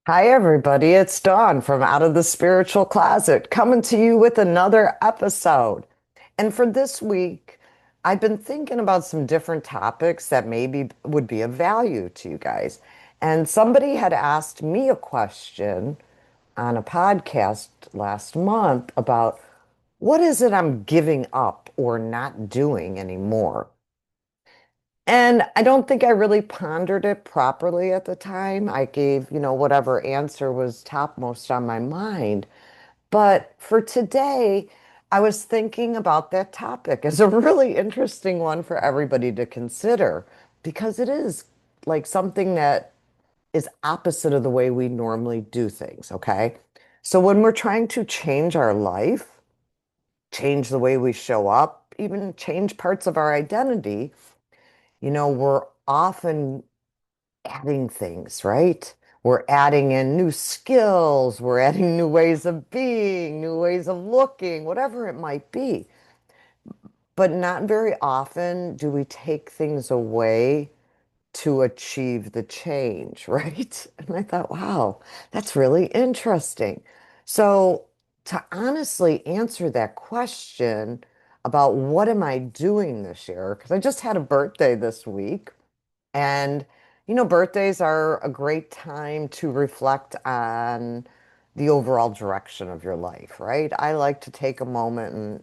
Hi, everybody. It's Dawn from Out of the Spiritual Closet coming to you with another episode. And for this week, I've been thinking about some different topics that maybe would be of value to you guys. And somebody had asked me a question on a podcast last month about what is it I'm giving up or not doing anymore? And I don't think I really pondered it properly at the time. I gave, whatever answer was topmost on my mind. But for today, I was thinking about that topic as a really interesting one for everybody to consider because it is like something that is opposite of the way we normally do things, okay? So when we're trying to change our life, change the way we show up, even change parts of our identity, we're often adding things, right? We're adding in new skills, we're adding new ways of being, new ways of looking, whatever it might be. But not very often do we take things away to achieve the change, right? And I thought, wow, that's really interesting. So, to honestly answer that question about what am I doing this year, because I just had a birthday this week. And, birthdays are a great time to reflect on the overall direction of your life, right? I like to take a moment and,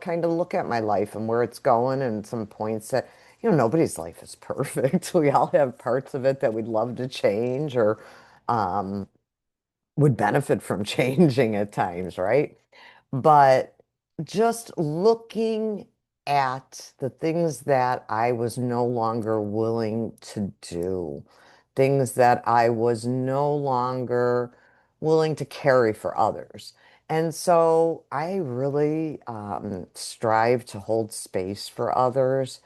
kind of look at my life and where it's going and some points that, nobody's life is perfect. We all have parts of it that we'd love to change or um, would benefit from changing at times, right? But just looking at the things that I was no longer willing to do, things that I was no longer willing to carry for others. And so I really strive to hold space for others.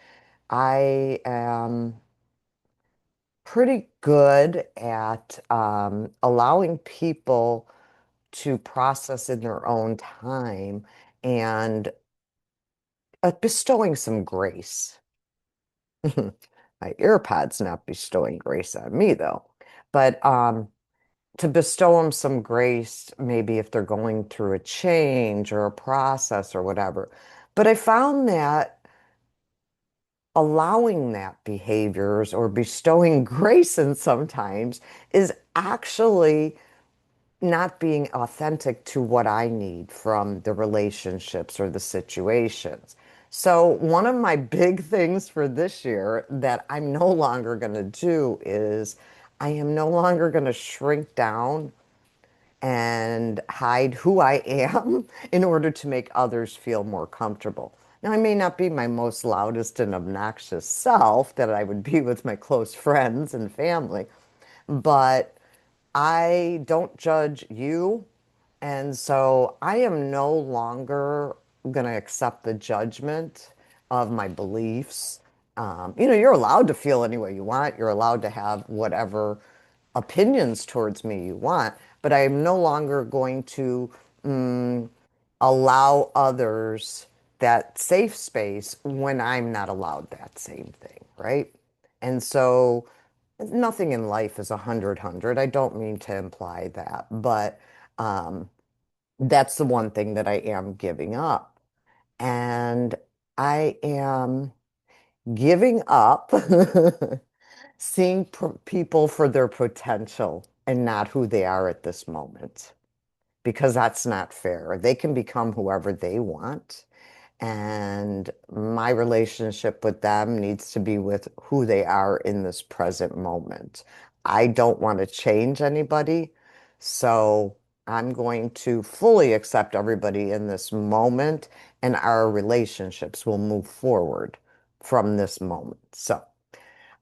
I am pretty good at allowing people to process in their own time and bestowing some grace. My earpods not bestowing grace on me though, but to bestow them some grace, maybe if they're going through a change or a process or whatever. But I found that allowing that behaviors or bestowing grace in sometimes is actually not being authentic to what I need from the relationships or the situations. So, one of my big things for this year that I'm no longer going to do is I am no longer going to shrink down and hide who I am in order to make others feel more comfortable. Now, I may not be my most loudest and obnoxious self that I would be with my close friends and family, but I don't judge you. And so I am no longer going to accept the judgment of my beliefs. You're allowed to feel any way you want. You're allowed to have whatever opinions towards me you want, but I am no longer going to mm, allow others that safe space when I'm not allowed that same thing, right? And so nothing in life is 100. I don't mean to imply that, but um, that's the one thing that I am giving up. And I am giving up seeing people for their potential and not who they are at this moment, because that's not fair. They can become whoever they want. And my relationship with them needs to be with who they are in this present moment. I don't want to change anybody. So I'm going to fully accept everybody in this moment, and our relationships will move forward from this moment. So,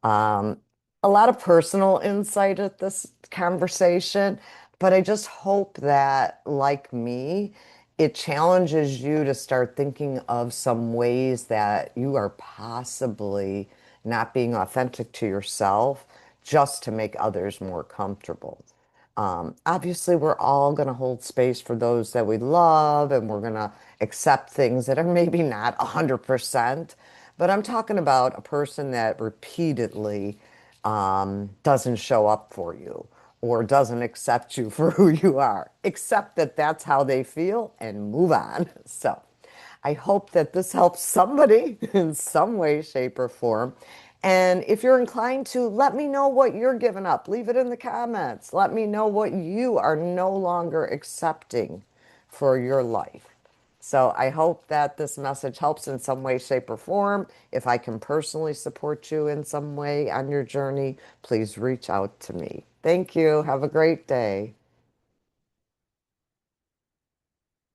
um, a lot of personal insight at this conversation, but I just hope that, like me, it challenges you to start thinking of some ways that you are possibly not being authentic to yourself just to make others more comfortable. Obviously, we're all going to hold space for those that we love, and we're going to accept things that are maybe not 100%. But I'm talking about a person that repeatedly doesn't show up for you, or doesn't accept you for who you are. Accept that that's how they feel and move on. So I hope that this helps somebody in some way, shape, or form. And if you're inclined to, let me know what you're giving up. Leave it in the comments. Let me know what you are no longer accepting for your life. So I hope that this message helps in some way, shape, or form. If I can personally support you in some way on your journey, please reach out to me. Thank you. Have a great day.